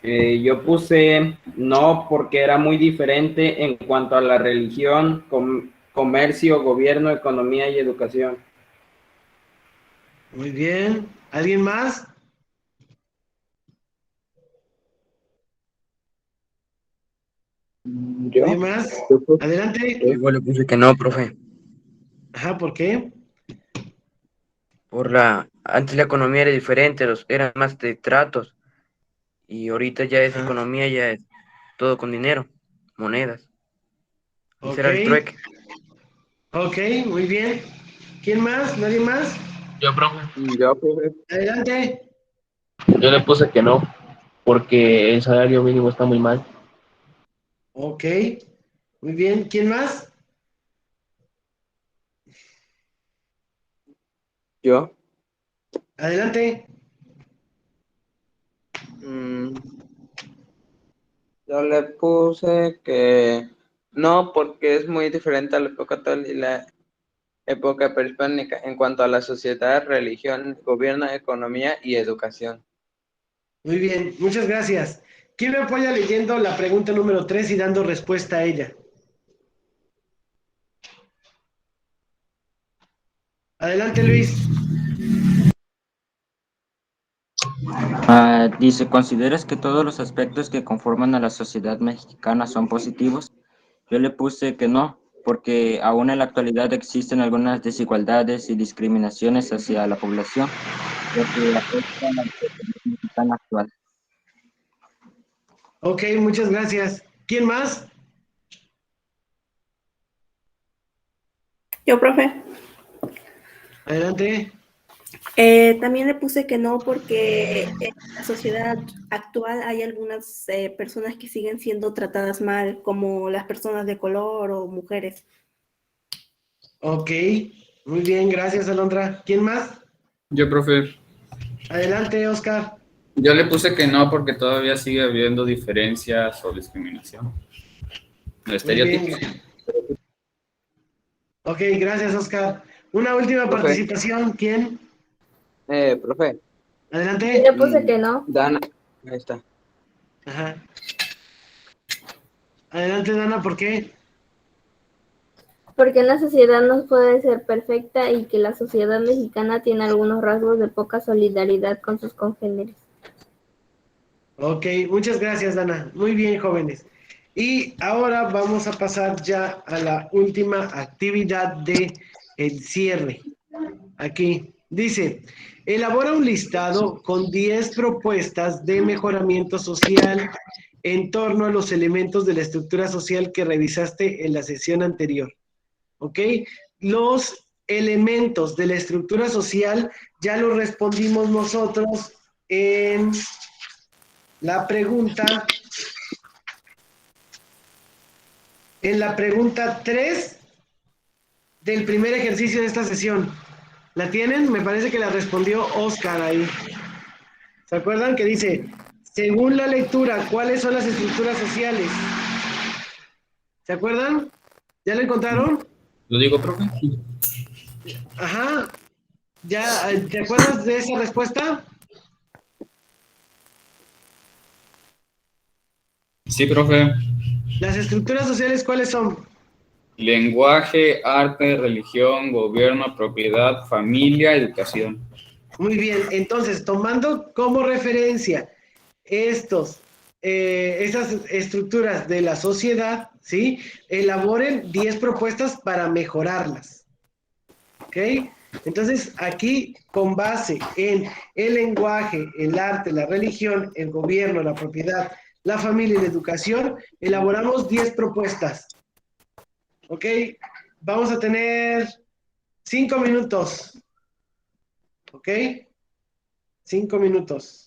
Speaker 8: Yo puse no porque era muy diferente en cuanto a la religión, comercio, gobierno, economía y educación.
Speaker 1: Muy bien. ¿Alguien más?
Speaker 3: ¿Yo?
Speaker 1: ¿Alguien más? Adelante.
Speaker 2: Igual le puse que no, profe.
Speaker 1: Ajá, ¿por qué?
Speaker 2: Antes la economía era diferente, eran más de tratos, y ahorita ya es
Speaker 1: Ajá.
Speaker 2: economía, ya es todo con dinero, monedas. Ese
Speaker 1: Ok.
Speaker 2: era el trueque.
Speaker 1: Ok, muy bien. ¿Quién más? ¿Nadie más?
Speaker 13: Yo, profe.
Speaker 3: Yo, profe.
Speaker 1: Adelante.
Speaker 13: Yo le puse que no, porque el salario mínimo está muy mal.
Speaker 1: Ok, muy bien. ¿Quién más?
Speaker 3: Yo.
Speaker 1: Adelante.
Speaker 3: Mm, yo le puse que no, porque es muy diferente a la época actual y la época prehispánica en cuanto a la sociedad, religión, gobierno, economía y educación.
Speaker 1: Muy bien, muchas gracias. ¿Quién me apoya leyendo la pregunta número 3 y dando respuesta a ella? Adelante, Luis.
Speaker 11: Dice, ¿consideras que todos los aspectos que conforman a la sociedad mexicana son positivos? Yo le puse que no, porque aún en la actualidad existen algunas desigualdades y discriminaciones hacia la población, lo que afecta a la sociedad mexicana actual.
Speaker 1: Ok, muchas gracias. ¿Quién más?
Speaker 12: Yo, profe.
Speaker 1: Adelante.
Speaker 12: También le puse que no porque en la sociedad actual hay algunas personas que siguen siendo tratadas mal, como las personas de color o mujeres.
Speaker 1: Ok, muy bien, gracias, Alondra. ¿Quién más?
Speaker 7: Yo, profe.
Speaker 1: Adelante, Oscar.
Speaker 7: Yo le puse que no porque todavía sigue habiendo diferencias o discriminación.
Speaker 1: Muy bien.
Speaker 7: Estereotipos.
Speaker 1: Ok, gracias, Oscar. Una última
Speaker 3: Profe,
Speaker 1: participación. ¿Quién?
Speaker 3: profe,
Speaker 4: Yo
Speaker 1: Adelante.
Speaker 4: le puse que no,
Speaker 3: Dana, ahí está.
Speaker 1: Ajá. Adelante, Dana, ¿por qué?
Speaker 4: porque una sociedad no puede ser perfecta y que la sociedad mexicana tiene algunos rasgos de poca solidaridad con sus congéneres.
Speaker 1: Ok, muchas gracias, Dana. Muy bien, jóvenes. Y ahora vamos a pasar ya a la última actividad de el cierre. Aquí dice, elabora un listado con 10 propuestas de mejoramiento social en torno a los elementos de la estructura social que revisaste en la sesión anterior. ¿Ok? Los elementos de la estructura social ya los respondimos nosotros en la pregunta 3 del primer ejercicio de esta sesión. ¿La tienen? Me parece que la respondió Oscar ahí. ¿Se acuerdan que dice, según la lectura, ¿cuáles son las estructuras sociales? ¿Se acuerdan? ¿Ya lo encontraron?
Speaker 7: ¿Lo digo, profe?
Speaker 1: Ajá. ¿Ya te acuerdas de esa respuesta?
Speaker 7: Sí, profe.
Speaker 1: Las estructuras sociales, ¿cuáles son?
Speaker 7: Lenguaje, arte, religión, gobierno, propiedad, familia, educación.
Speaker 1: Muy bien, entonces, tomando como referencia esas estructuras de la sociedad, ¿sí? Elaboren 10 propuestas para mejorarlas. ¿Ok? Entonces, aquí, con base en el lenguaje, el arte, la religión, el gobierno, la propiedad, la familia y la educación, elaboramos 10 propuestas. ¿Ok? Vamos a tener 5 minutos. ¿Ok? 5 minutos.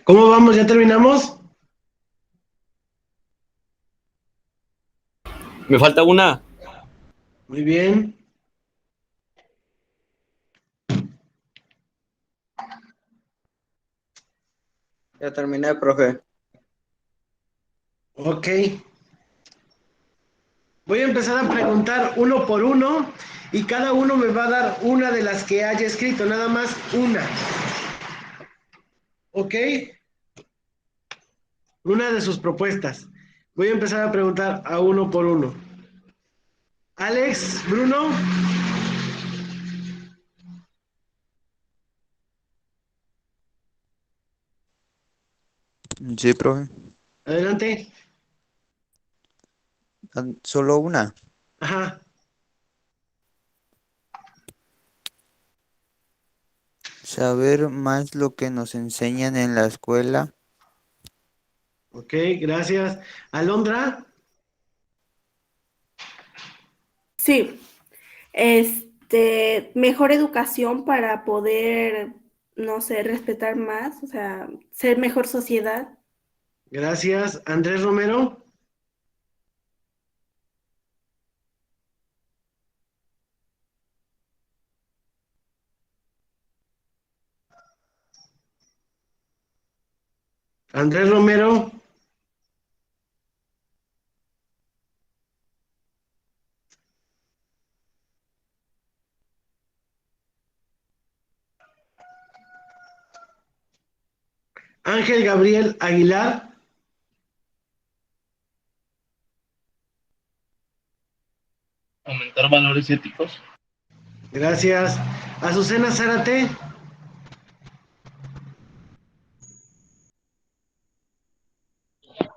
Speaker 1: ¿Cómo vamos? ¿Ya terminamos?
Speaker 13: Me falta una.
Speaker 1: Muy bien.
Speaker 3: Ya terminé, profe.
Speaker 1: Ok. Voy a empezar a preguntar uno por uno y cada uno me va a dar una de las que haya escrito, nada más una. ¿Ok? Una de sus propuestas. Voy a empezar a preguntar a uno por uno. Alex, Bruno.
Speaker 10: Sí, profe.
Speaker 1: Adelante.
Speaker 10: Solo una.
Speaker 1: Ajá.
Speaker 10: Saber más lo que nos enseñan en la escuela.
Speaker 1: Ok, gracias. Alondra.
Speaker 12: Sí, mejor educación para poder, no sé, respetar más, o sea, ser mejor sociedad.
Speaker 1: Gracias. Andrés Romero. Andrés Romero. Ángel Gabriel Aguilar.
Speaker 15: Aumentar valores éticos.
Speaker 1: Gracias. Azucena Zárate.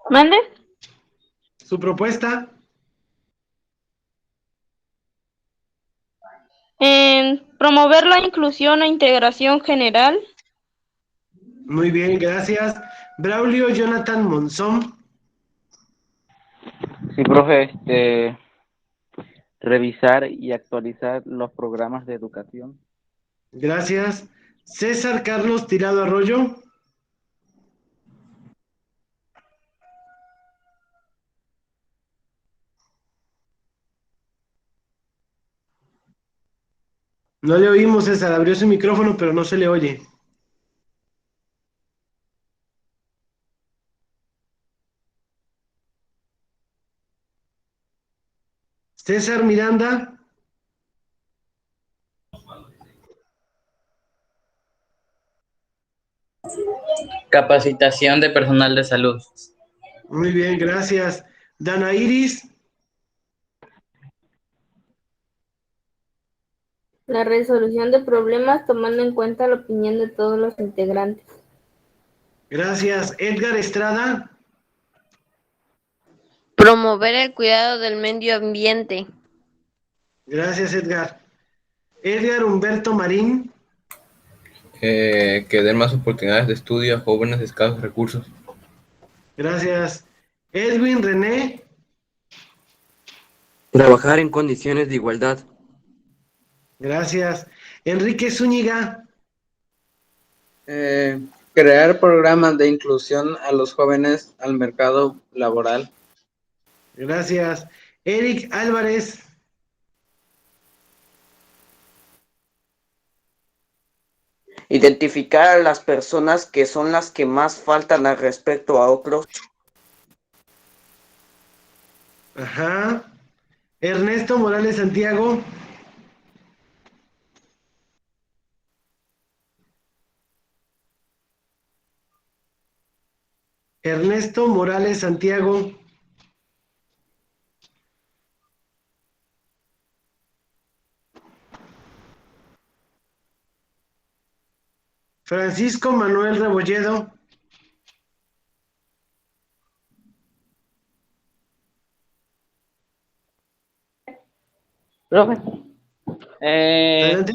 Speaker 14: ¿Mande?
Speaker 1: Su propuesta.
Speaker 16: En promover la inclusión e integración general.
Speaker 1: Muy bien, gracias. Braulio Jonathan Monzón.
Speaker 2: Sí, profe, revisar y actualizar los programas de educación.
Speaker 1: Gracias. César Carlos Tirado Arroyo. No le oímos, César. Abrió su micrófono, pero no se le oye. César Miranda.
Speaker 7: Capacitación de personal de salud.
Speaker 1: Muy bien, gracias. Dana Iris.
Speaker 4: La resolución de problemas tomando en cuenta la opinión de todos los integrantes.
Speaker 1: Gracias. Edgar Estrada.
Speaker 14: Promover el cuidado del medio ambiente.
Speaker 1: Gracias, Edgar. Edgar Humberto Marín.
Speaker 5: Que den más oportunidades de estudio a jóvenes de escasos recursos.
Speaker 1: Gracias. Edwin René.
Speaker 16: Trabajar en condiciones de igualdad.
Speaker 1: Gracias. Enrique Zúñiga.
Speaker 3: Crear programas de inclusión a los jóvenes al mercado laboral.
Speaker 1: Gracias. Eric Álvarez.
Speaker 9: Identificar a las personas que son las que más faltan al respecto a otros.
Speaker 1: Ajá. Ernesto Morales Santiago. Ernesto Morales Santiago. Francisco Manuel Rebolledo.
Speaker 17: Profe.
Speaker 1: Adelante.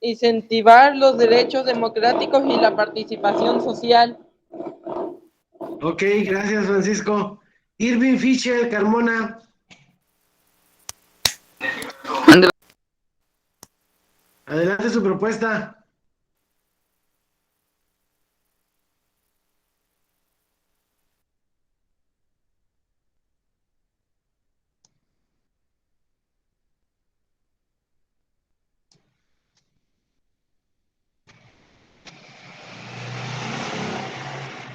Speaker 17: Incentivar los derechos democráticos y la participación social.
Speaker 1: Ok, gracias, Francisco. Irving Fisher Carmona. Adelante su propuesta.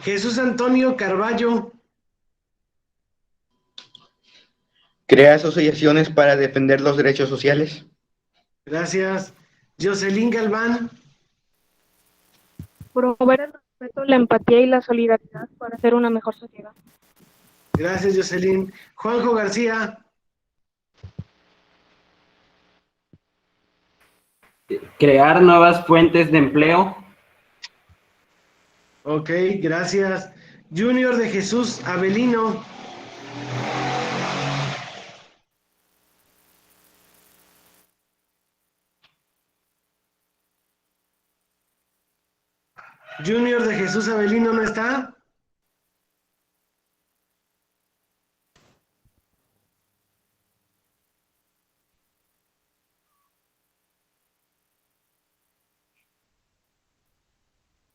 Speaker 1: Jesús Antonio Carballo.
Speaker 18: Crea asociaciones para defender los derechos sociales.
Speaker 1: Gracias. Jocelyn Galván.
Speaker 19: Promover el respeto, la empatía y la solidaridad para hacer una mejor sociedad.
Speaker 1: Gracias, Jocelyn. Juanjo García.
Speaker 8: Crear nuevas fuentes de empleo.
Speaker 1: Ok, gracias. Junior de Jesús Avelino. Junior de Jesús Avelino no está.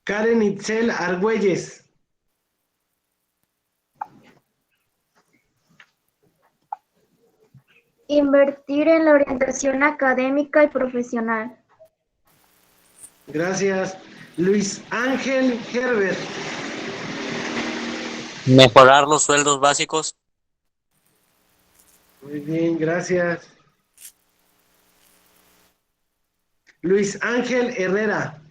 Speaker 1: Karen Itzel Argüelles.
Speaker 6: Invertir en la orientación académica y profesional.
Speaker 1: Gracias. Luis Ángel Herbert.
Speaker 20: Mejorar los sueldos básicos.
Speaker 1: Muy bien, gracias. Luis Ángel Herrera.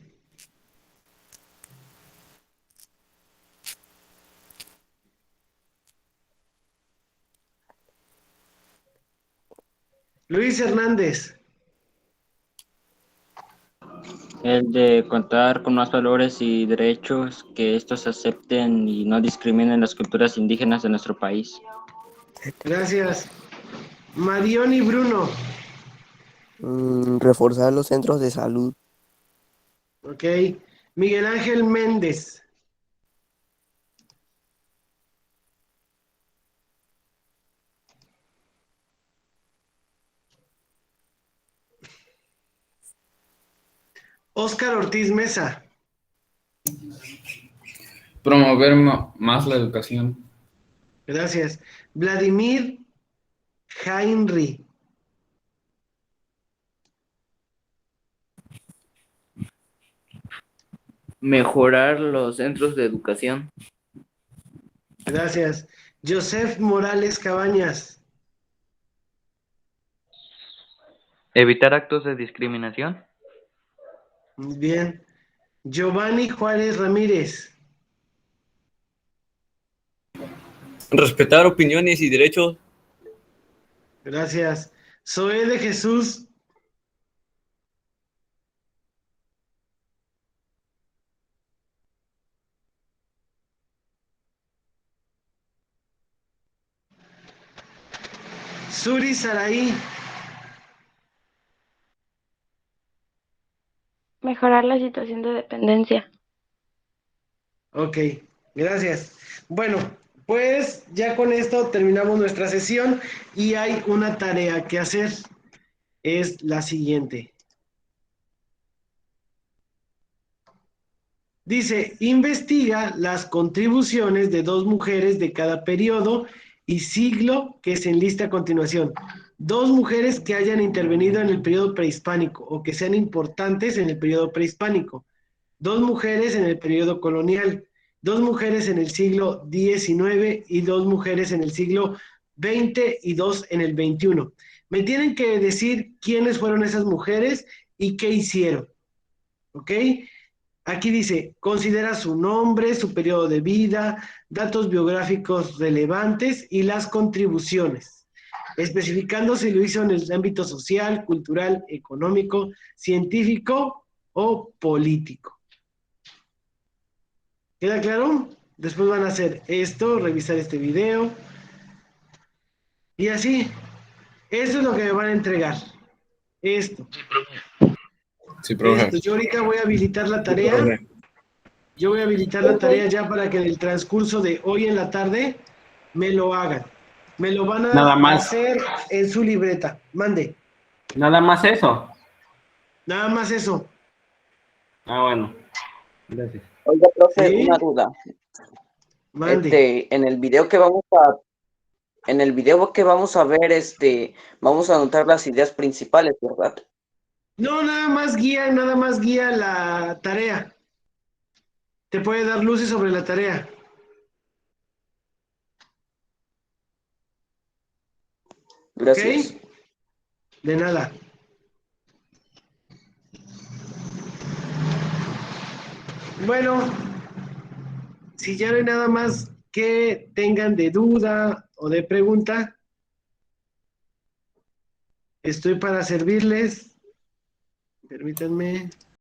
Speaker 1: Luis Hernández.
Speaker 11: El de contar con más valores y derechos, que estos acepten y no discriminen las culturas indígenas de nuestro país.
Speaker 1: Gracias. Marioni Bruno.
Speaker 16: Reforzar los centros de salud.
Speaker 1: Ok. Miguel Ángel Méndez. Óscar Ortiz Mesa.
Speaker 7: Promover más la educación.
Speaker 1: Gracias. Vladimir Heinri.
Speaker 21: Mejorar los centros de educación.
Speaker 1: Gracias. Joseph Morales Cabañas.
Speaker 20: Evitar actos de discriminación.
Speaker 1: Muy bien. Giovanni Juárez Ramírez.
Speaker 13: Respetar opiniones y derechos.
Speaker 1: Gracias. Zoé de Jesús. Suri Saraí.
Speaker 19: Mejorar la situación de dependencia.
Speaker 1: Ok, gracias. Bueno, pues ya con esto terminamos nuestra sesión y hay una tarea que hacer. Es la siguiente. Dice, investiga las contribuciones de 2 mujeres de cada periodo y siglo que se enlista a continuación. 2 mujeres que hayan intervenido en el periodo prehispánico o que sean importantes en el periodo prehispánico. 2 mujeres en el periodo colonial. 2 mujeres en el siglo XIX y 2 mujeres en el siglo XX y 2 en el XXI. Me tienen que decir quiénes fueron esas mujeres y qué hicieron. ¿Ok? Aquí dice, considera su nombre, su periodo de vida, datos biográficos relevantes y las contribuciones, especificando si lo hizo en el ámbito social, cultural, económico, científico o político. ¿Queda claro? Después van a hacer esto, revisar este video. Y así, esto es lo que me van a entregar. Esto.
Speaker 5: Sí, profe.
Speaker 1: Esto. Yo ahorita voy a habilitar la tarea. Yo voy a habilitar la tarea ya para que en el transcurso de hoy en la tarde me lo hagan. Me lo van a
Speaker 8: Nada más.
Speaker 1: hacer en su libreta. Mande.
Speaker 8: Nada más eso.
Speaker 1: Nada más eso.
Speaker 8: Ah, bueno. Gracias.
Speaker 9: Oiga, profe,
Speaker 1: ¿Sí?
Speaker 9: una duda.
Speaker 1: Mande.
Speaker 9: En el video que vamos a ver, vamos a anotar las ideas principales, ¿verdad?
Speaker 1: No, nada más guía la tarea. Te puede dar luces sobre la tarea.
Speaker 9: Gracias.
Speaker 1: ¿Ok? De nada. Bueno, si ya no hay nada más que tengan de duda o de pregunta, estoy para servirles. Permítanme.